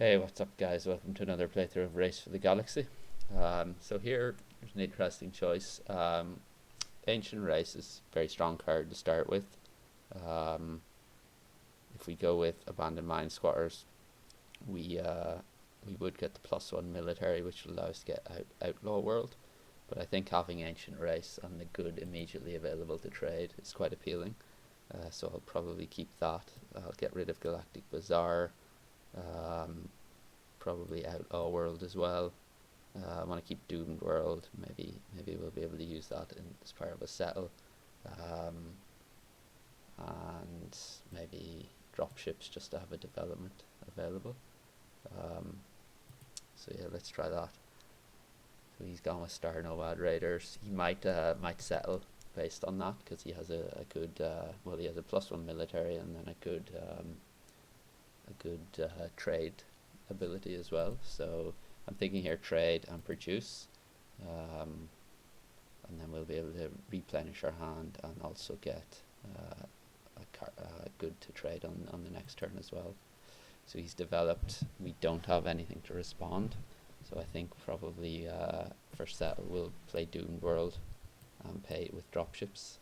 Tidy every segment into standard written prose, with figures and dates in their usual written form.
Hey, what's up, guys? Welcome to another playthrough of Race for the Galaxy. So here, there's an interesting choice. Ancient Race is a very strong card to start with. Um, if we go with Abandoned Mine Squatters, we would get the +1 military, which will allow us to get Outlaw World. But I think having Ancient Race and the good immediately available to trade is quite appealing. So I'll probably keep that. I'll get rid of Galactic Bazaar. Um, Probably Outlaw World as well. I want to keep Doomed World. Maybe we'll be able to use that as part of a settle, um, and maybe drop ships just to have a development available. Um, so yeah, let's try that. So he's gone with Star Nomad Raiders. He might settle based on that because he has a good he has a +1 military and then a good trade ability as well. So I'm thinking here trade and produce, um, and then we'll be able to replenish our hand and also get good to trade on the next turn as well. So he's developed. We don't have anything to respond, so I think probably for settle we'll play Doomed World and pay it with dropships.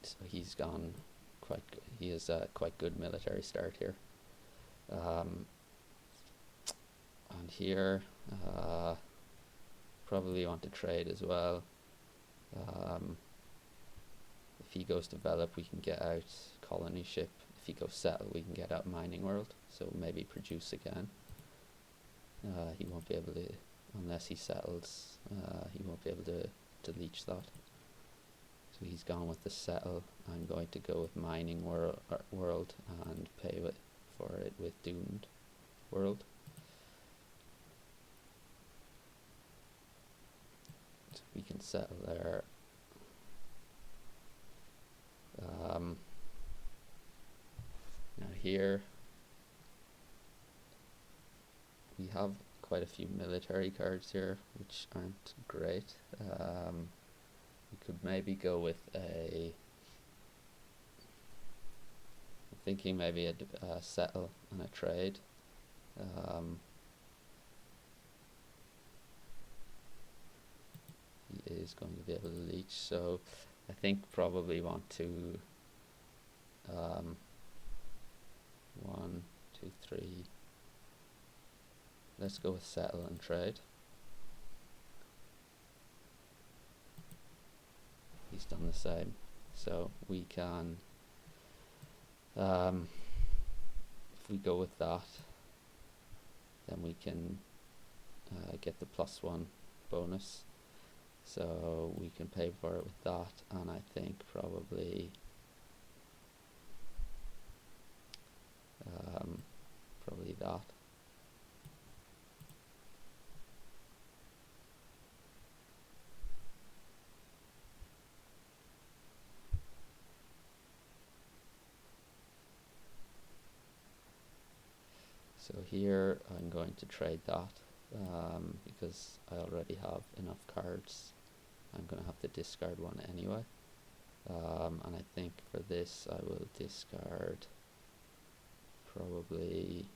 So he's gone quite good. He has a quite good military start here. Um, and here, probably want to trade as well. If he goes develop, we can get out colony ship. If he goes settle, we can get out mining world. So maybe produce again. He won't be able to, unless he settles, he won't be able to leech that. So he's gone with the settle. I'm going to go with mining world and pay for it with Doomed World. So we can settle there. Now here we have quite a few military cards here which aren't great. We could maybe go with I'm thinking maybe a settle and a trade. He is going to be able to leech, so I think probably want to 1, 2, 3. Let's go with settle and trade. He's done the same, so we can if we go with that, then we can get the +1 bonus, so we can pay for it with that, and I think probably that. So here I'm going to trade that because I already have enough cards. I'm going to have to discard one anyway. And I think for this I will discard probably,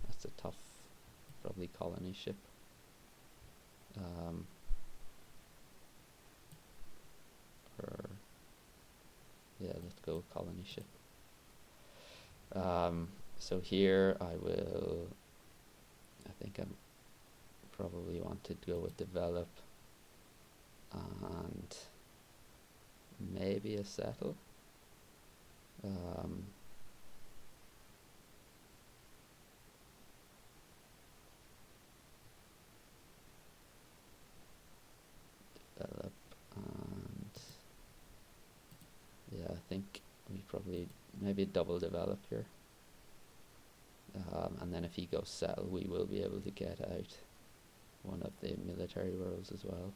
that's a tough, probably colony ship. Or yeah, let's go with colony ship. So here I think I probably want to go with develop and maybe a settle. Develop and yeah, I think we probably maybe double develop here. And then if he goes settle, we will be able to get out one of the military worlds as well.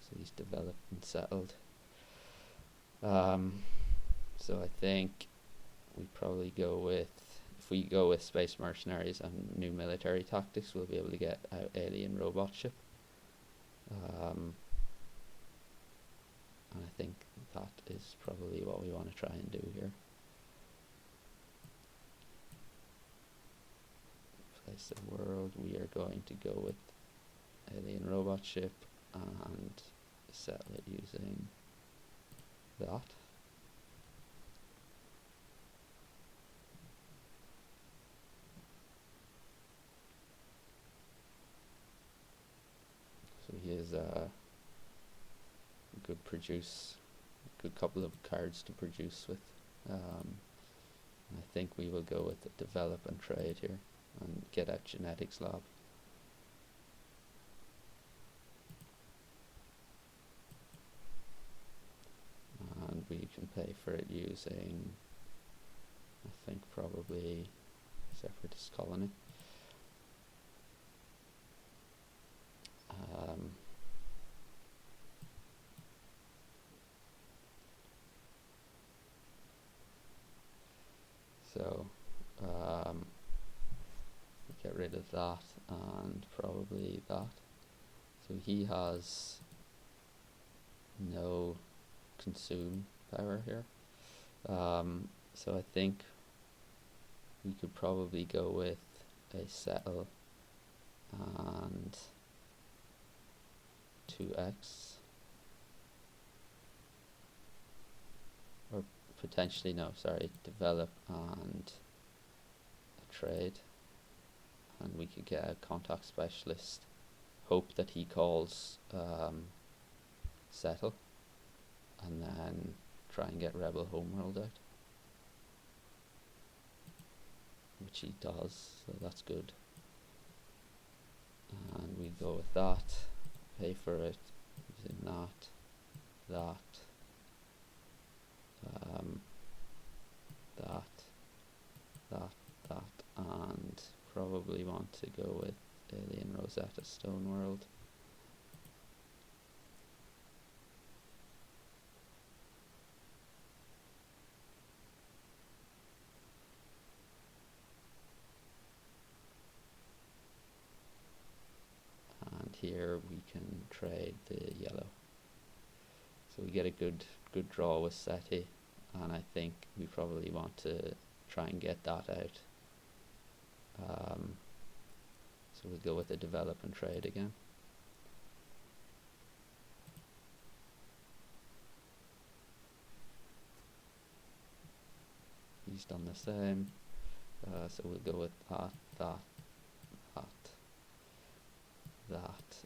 So he's developed and settled. So I think we probably go with, if we go with Space Mercenaries and new military tactics, we'll be able to get out alien robot ship. and I think that is probably what we want to try and do here. Place the world, we are going to go with alien robot ship and settle it using that. So he is a good couple of cards to produce with. I think we will go with the develop and trade here and get out genetics lab. And we can pay for it using, I think, probably Separatist Colony. So get rid of that and probably that. So he has no consume power here. So I think we could probably go with a settle and 2x, or potentially, no, sorry, develop and a trade, and we could get a contact specialist, hope that he calls settle, and then try and get rebel homeworld out, which he does, so that's good. And we go with that, pay for it using that, that, and probably want to go with Alien Rosetta Stone World. And here we can trade the yellow. So we get a good draw with SETI, and I think we probably want to try and get that out. So we'll go with the develop and trade again. He's done the same, so we'll go with that,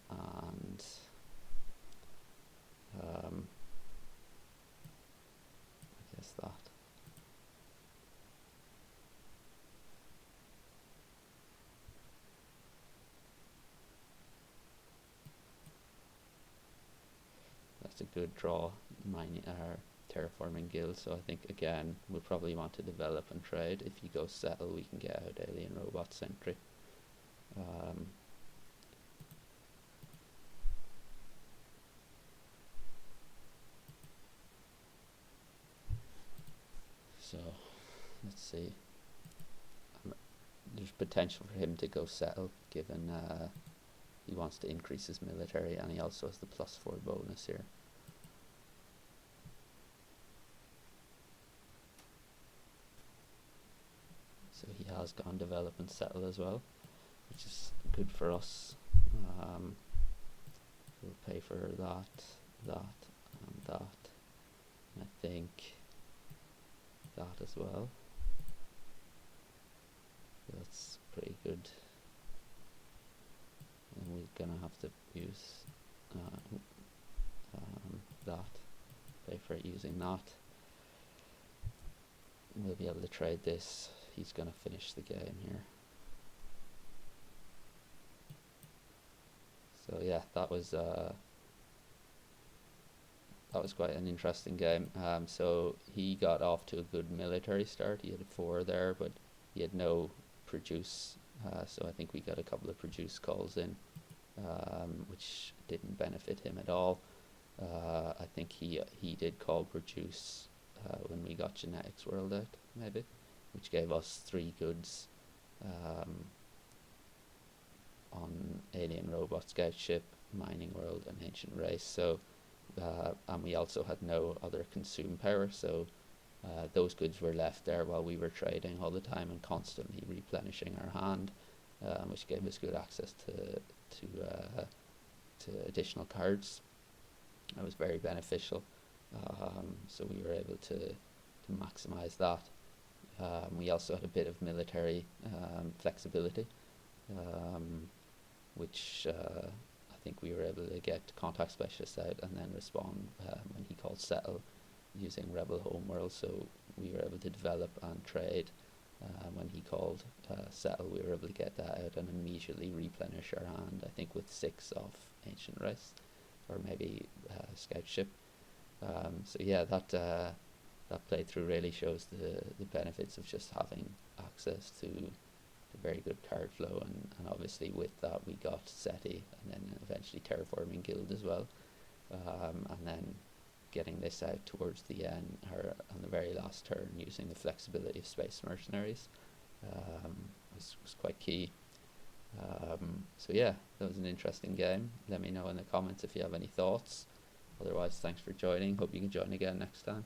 and I guess that. That's a good draw, mining terraforming guild, so I think again we'll probably want to develop and trade. If you go settle, we can get out alien robot sentry. So let's see, there's potential for him to go settle, given he wants to increase his military, and he also has the +4 bonus here. So he has gone develop and settle as well, which is good for us. We'll pay for that, and that, and I think that as well. That's pretty good. And we're gonna have to use that, pay for it using that. We'll be able to trade this. He's gonna finish the game here. So yeah, that was quite an interesting game. So he got off to a good military start. He had a 4 there, but he had no produce. So I think we got a couple of produce calls in, which didn't benefit him at all. I think he did call produce when we got genetics world out, maybe, which gave us 3 goods on alien robot scout ship, mining world, and ancient race. So and we also had no other consume power, so those goods were left there while we were trading all the time and constantly replenishing our hand, which gave us good access to additional cards. It was very beneficial, so we were able to maximize that. We also had a bit of military flexibility, which I think we were able to get contact specialist out and then respond when he called settle using Rebel Homeworld. So we were able to develop and trade. When he called settle, we were able to get that out and immediately replenish our hand, I think with 6 of Ancient Race, or maybe Scout Ship. So yeah, that playthrough really shows the benefits of just having access to very good card flow, and obviously with that we got SETI and then eventually Terraforming Guild as well, and then getting this out towards the end, or on the very last turn, using the flexibility of Space Mercenaries was quite key. So yeah, that was an interesting game. Let me know in the comments if you have any thoughts. Otherwise, thanks for joining. Hope you can join again next time.